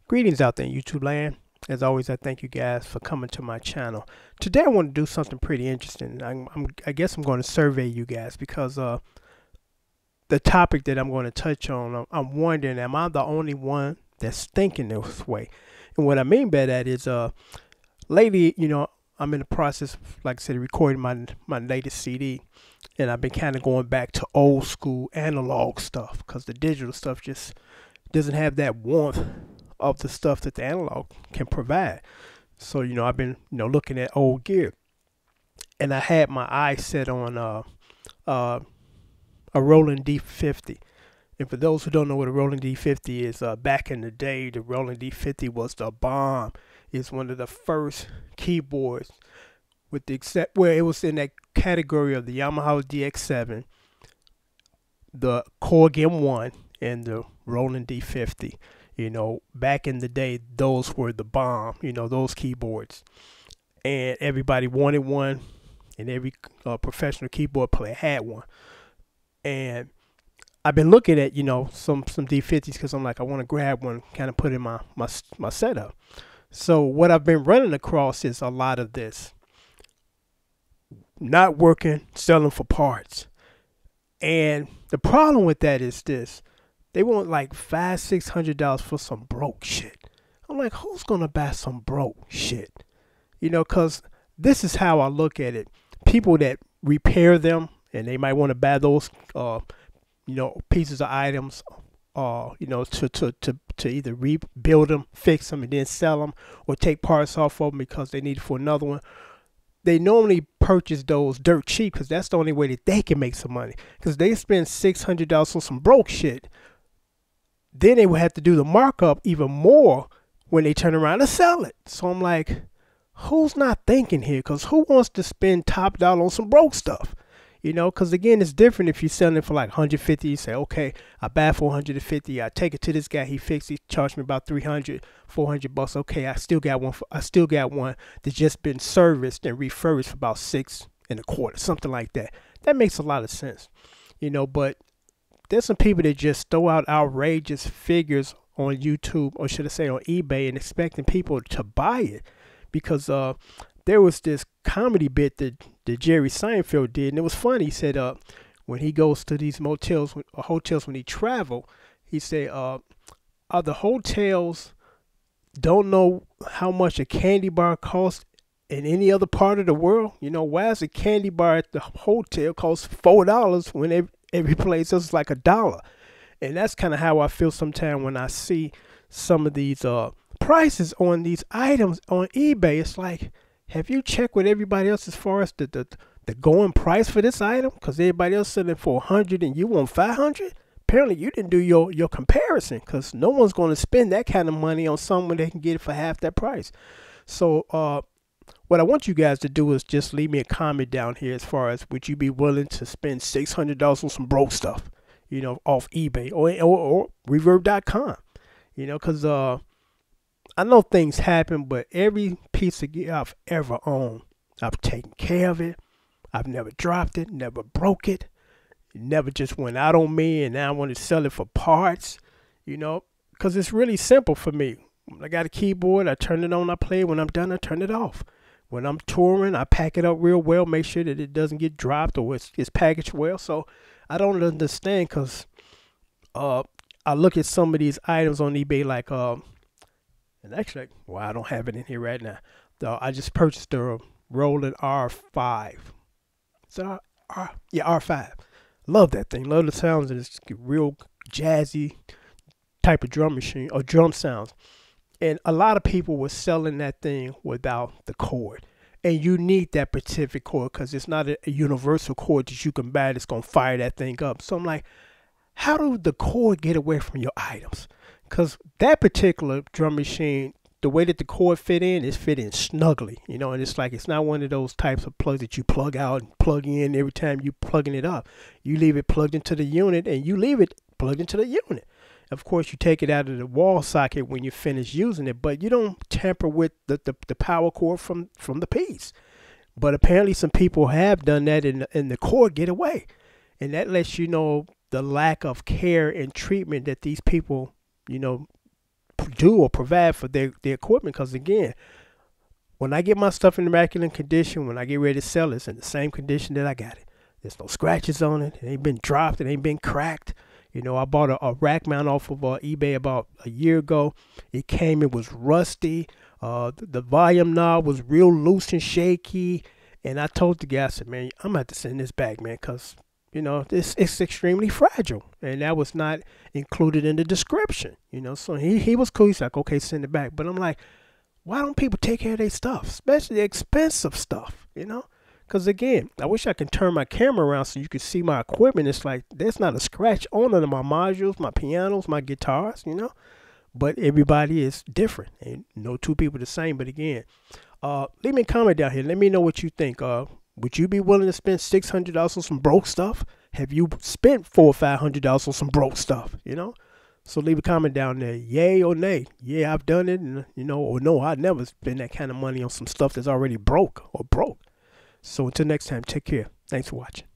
Greetings out there in YouTube land. As always, I thank you guys for coming to my channel. Today I want to do something pretty interesting. I guess I'm going to survey you guys because the topic that I'm going to touch on, I'm wondering, am I the only one that's thinking this way? And what I mean by that is, lately, I'm in the process, like I said, recording my latest CD, and I've been kind of going back to old school analog stuff because the digital stuff just doesn't have that warmth of the stuff that the analog can provide. So, I've been, looking at old gear, and I had my eye set on a Roland D50. And for those who don't know what a Roland D50 is, back in the day, the Roland D50 was the bomb. It's one of the first keyboards, with the except where it was in that category of the Yamaha DX7, the Korg M1, and the Roland D50. Back in the day, those were the bomb, those keyboards. And everybody wanted one, and every professional keyboard player had one. And I've been looking at, some D50s because I'm like, I want to grab one, kind of put in my setup. So what I've been running across is a lot of this. Not working, selling for parts. And the problem with that is this. They want like $500-600 for some broke shit. I'm like, who's gonna buy some broke shit? Cause this is how I look at it. People that repair them, and they might want to buy those, pieces of items, to either rebuild them, fix them, and then sell them, or take parts off of them because they need it for another one. They normally purchase those dirt cheap because that's the only way that they can make some money. Because they spend $600 on some broke shit. Then they would have to do the markup even more when they turn around and sell it. So I'm like, who's not thinking here? Because who wants to spend top dollar on some broke stuff? Because again, it's different if you're selling it for like 150. You say, okay, I buy for 150. I take it to this guy. He fixed it. He charged me about 300, 400 bucks. Okay, I still got one. I still got one that's just been serviced and refurbished for about $6.25, something like that. That makes a lot of sense, But there's some people that just throw out outrageous figures on YouTube, or should I say on eBay, and expecting people to buy it. Because there was this comedy bit that Jerry Seinfeld did, and it was funny. He said when he goes to these motels or hotels when he travel, he said, are the hotels don't know how much a candy bar costs in any other part of the world? Why is a candy bar at the hotel cost $4 when every place else is like $1? And that's kind of how I feel sometimes when I see some of these prices on these items on eBay. It's like, have you checked with everybody else as far as the going price for this item? Because everybody else selling for 100 and you want 500. Apparently you didn't do your comparison, because no one's going to spend that kind of money on someone they can get it for half that price. So what I want you guys to do is just leave me a comment down here as far as, would you be willing to spend $600 on some broke stuff, off eBay or reverb.com, because I know things happen, but every piece of gear I've ever owned, I've taken care of it. I've never dropped it, never broke it. It never just went out on me and now I want to sell it for parts, because it's really simple for me. When I got a keyboard, I turn it on, I play it. When I'm done, I turn it off. When I'm touring, I pack it up real well, make sure that it doesn't get dropped or it's packaged well. So I don't understand, because I look at some of these items on eBay like, and actually, well, I don't have it in here right now. I just purchased a Roland R5. So R5. Love that thing. Love the sounds, and it's real jazzy type of drum machine or drum sounds. And a lot of people were selling that thing without the cord. And you need that specific cord, because it's not a universal cord that you can buy that's going to fire that thing up. So I'm like, how do the cord get away from your items? Because that particular drum machine, the way that the cord fit in, is fit in snugly, and it's like, it's not one of those types of plugs that you plug out and plug in every time you plugging it up. You leave it plugged into the unit, and you leave it plugged into the unit. Of course, you take it out of the wall socket when you finish using it, but you don't tamper with the power cord from the piece. But apparently some people have done that, and the cord get away. And that lets you know the lack of care and treatment that these people, do or provide for their equipment. Because again, when I get my stuff in immaculate condition, when I get ready to sell it, it's in the same condition that I got it. There's no scratches on it. It ain't been dropped. It ain't been cracked. You know, I bought a rack mount off of eBay about a year ago. It was rusty. The volume knob was real loose and shaky. And I told the guy, I said, man, I'm going to have to send this back, man, because, you know, it's extremely fragile. And that was not included in the description, you know. So he was cool. He's like, okay, send it back. But I'm like, why don't people take care of their stuff, especially the expensive stuff, you know? Because, again, I wish I could turn my camera around so you could see my equipment. It's like there's not a scratch on none of my modules, my pianos, my guitars, you know. But everybody is different. And no two people the same. But, again, leave me a comment down here. Let me know what you think. Would you be willing to spend $600 on some broke stuff? Have you spent $400 or $500 on some broke stuff, you know? So leave a comment down there, yay or nay. Yeah, I've done it, and, you know, or no, I'd never spend that kind of money on some stuff that's already broke or broke. So until next time, take care. Thanks for watching.